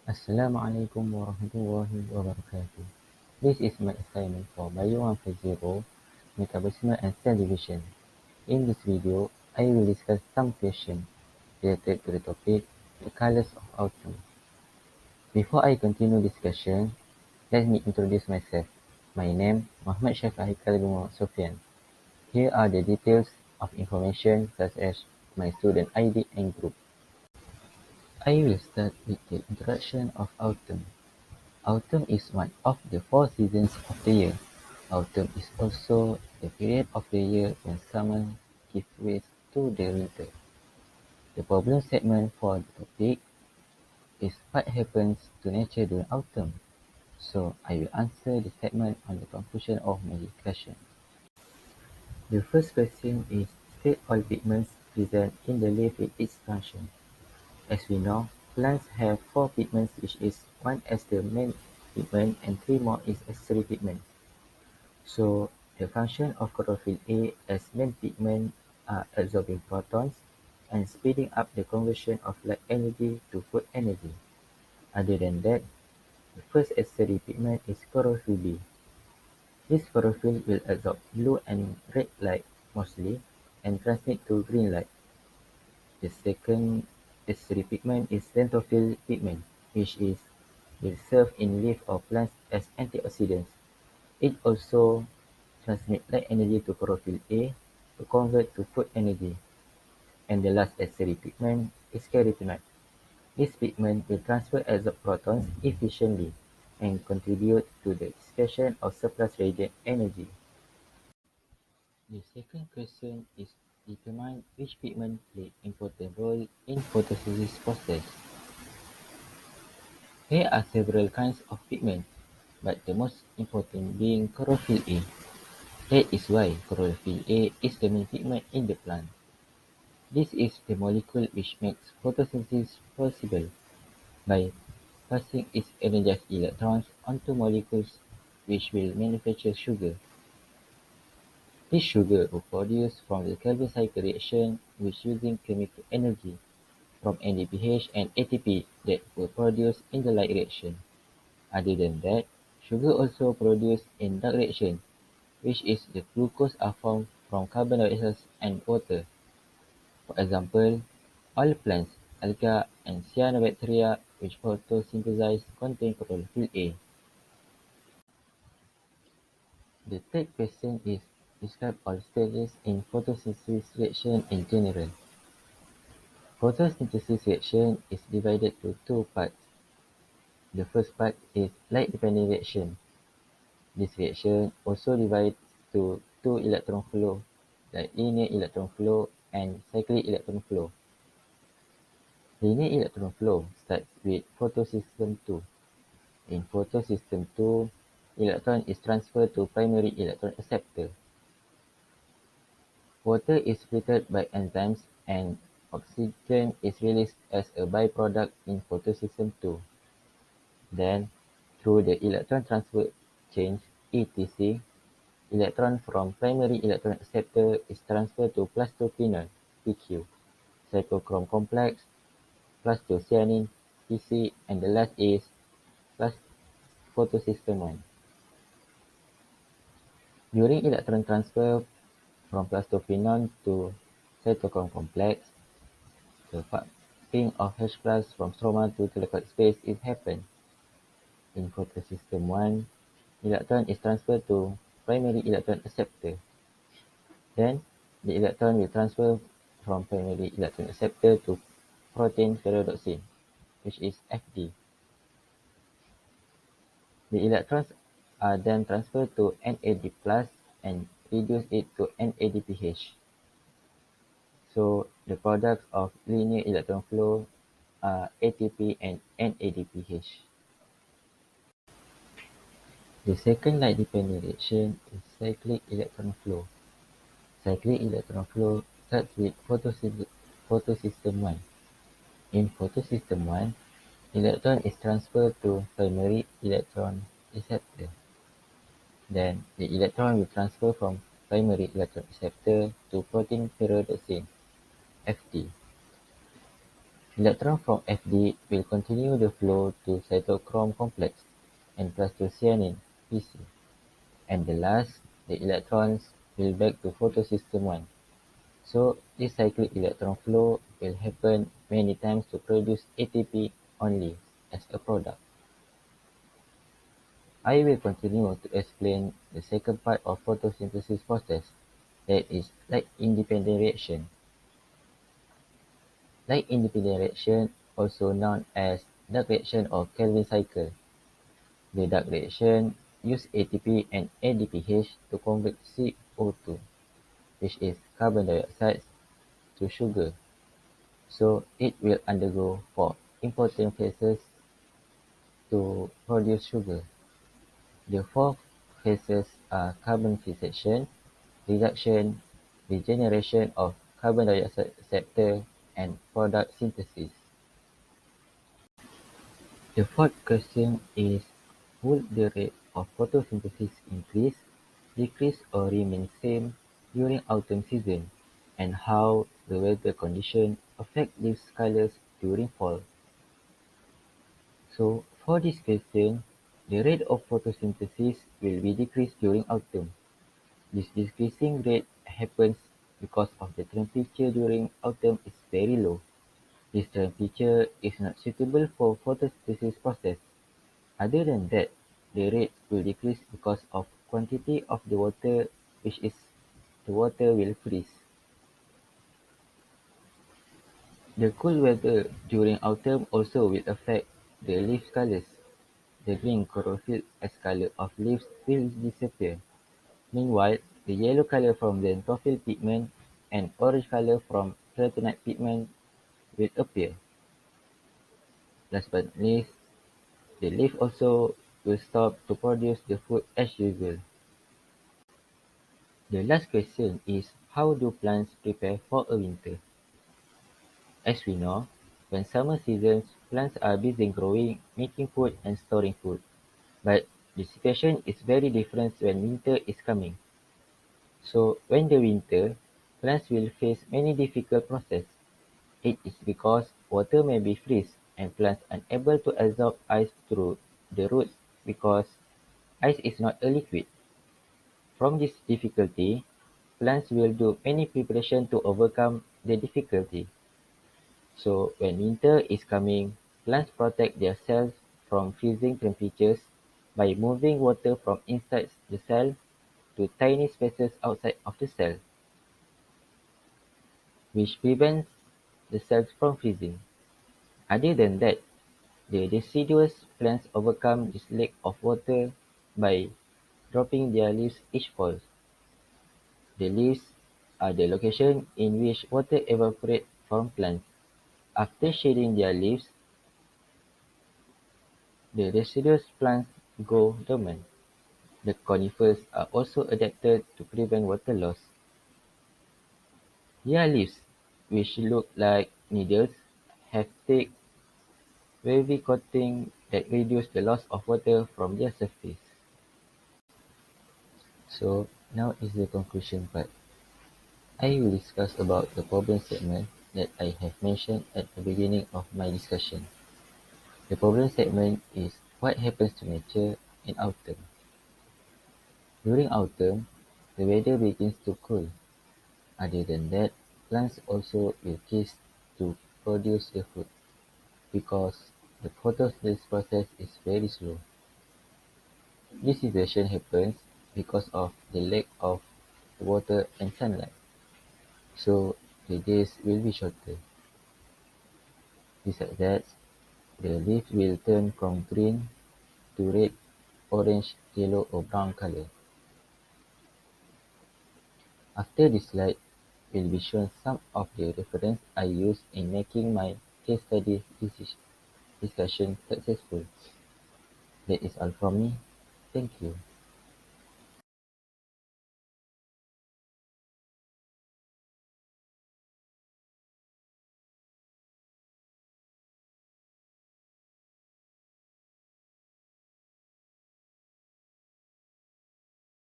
Assalamualaikum warahmatullahi wabarakatuh. This is my assignment for BIO150, Metabolism and Cell Division. In this video, I will discuss some questions related to the topic, the colors of autumn. Before I continue discussion, let me introduce myself. My name, Muhammad Syafie Haikal bin Muhammad Sofyan. Here are the details of information such as my student ID and group. I will start with the introduction of autumn. Autumn is one of the four seasons of the year. Autumn is also the period of the year when summer gives way to the winter. The problem statement for the topic is what happens to nature during autumn. So I will answer the statement on the conclusion of my discussion. The first question is state all pigments present in the leaf with its function. As we know, plants have four pigments, which is one as the main pigment and three more is accessory pigments. So the function of chlorophyll A as main pigment are absorbing protons and speeding up the conversion of light energy to food energy. Other than that, the first accessory pigment is chlorophyll B. This chlorophyll will absorb blue and red light mostly and transmit to green light. The second accessory pigment is xanthophyll pigment, which is will serve in leaf or plants as antioxidants. It also transmits light energy to chlorophyll A to convert to food energy. And the last accessory pigment is carotenoid. This pigment will transfer absorbed protons efficiently and contribute to the dissipation of surplus radiant energy. The second question is determine which pigment play important role in photosynthesis process. There are several kinds of pigments, but the most important being chlorophyll A. That is why chlorophyll A is the main pigment in the plant. This is the molecule which makes photosynthesis possible by passing its energized electrons onto molecules which will manufacture sugar. This sugar was produced from the Calvin cycle reaction which using chemical energy from NADPH and ATP that were produced in the light reaction. Other than that, sugar also produced in dark reaction, which is the glucose are formed from carbon dioxide and water. For example, all plants, algae, and cyanobacteria which photosynthesize contain chlorophyll A. The third question is describe all stages in photosynthesis reaction in general. Photosynthesis reaction is divided to two parts. The first part is light-dependent reaction. This reaction also divides to two electron flow, like linear electron flow and cyclic electron flow. Linear electron flow starts with photosystem two. In photosystem two, electron is transferred to primary electron acceptor. Water is treated by enzymes and oxygen is released as a byproduct in photosystem two. Then, through the electron transfer change (ETC), electron from primary electron acceptor is transferred to plastophenol (PQ), cytochrome complex, plastocyanin (PC), and the last is photosystem one. During electron transfer from plastophenol to cytochrome complex, the passing of H plus from stroma to thallic space is happen. In photosystem one, electron is transferred to primary electron acceptor. Then, the electron will transfer from primary electron acceptor to protein ferredoxin, which is Fd. The electrons are then transferred to NAD plus and reduce it to NADPH. So, the products of linear electron flow are ATP and NADPH. The second light-dependent reaction is cyclic electron flow. Cyclic electron flow starts with photosystem one. In photosystem one, electron is transferred to primary electron receptor. Then, the electron will transfer from primary electron receptor to protein ferredoxin (Ft). Electron from Fd will continue the flow to cytochrome complex and plus to cyanine Pc, and the electrons will back to photosystem 1. So this cyclic electron flow will happen many times to produce ATP only as a product. I will continue to explain the second part of photosynthesis process, that is light-independent reaction. Light-independent reaction, also known as dark reaction or Kelvin cycle. The dark reaction use ATP and ADPH to convert CO2, which is carbon dioxide, to sugar. So it will undergo four important phases to produce sugar. The four phases are carbon fixation, reduction, regeneration of carbon dioxide receptor, and product synthesis. The fourth question is, would the rate of photosynthesis increase, decrease, or remain same during autumn season, and how the weather conditions affect leaf colors during fall? So for this question, the rate of photosynthesis will be decreased during autumn. This decreasing rate happens because of the temperature during autumn is very low. This temperature is not suitable for photosynthesis process. Other than that, the rate will decrease because of quantity of the water, which is the water will freeze. The cool weather during autumn also will affect the leaf colors. The green chlorophyll as color of leaves will disappear. Meanwhile, the yellow color from xanthophyll pigment and orange color from carotenoid pigment will appear. Last but not least, the leaf also will stop to produce the food as usual. The last question is, how do plants prepare for a winter? As we know, when summer seasons, plants are busy growing, making food and storing food. But the situation is very different when winter is coming. So when the winter, plants will face many difficult processes. It is because water may be freeze and plants unable to absorb ice through the roots because ice is not a liquid. From this difficulty, plants will do many preparation to overcome the difficulty. So when winter is coming, plants protect their cells from freezing temperatures by moving water from inside the cell to tiny spaces outside of the cell, which prevents the cells from freezing. Other than that, the deciduous plants overcome this lack of water by dropping their leaves each fall. The leaves are the location in which water evaporates from plants. After shedding their leaves, the deciduous plants go dormant. The conifers are also adapted to prevent water loss. Their leaves, which look like needles, have thick, wavy coating that reduce the loss of water from their surface. So now is the conclusion part. I will discuss about the problem statement that I have mentioned at the beginning of my discussion. The problem statement is what happens to nature in autumn. During autumn, the weather begins to cool. Other than that, plants also will cease to produce the food because the photosynthesis process is very slow. This situation happens because of the lack of water and sunlight, so the days will be shorter. Besides that, the leaf will turn from green to red, orange, yellow or brown color. After this slide will be shown some of the reference I used in making my case study discussion successful. That is all from me. Thank you.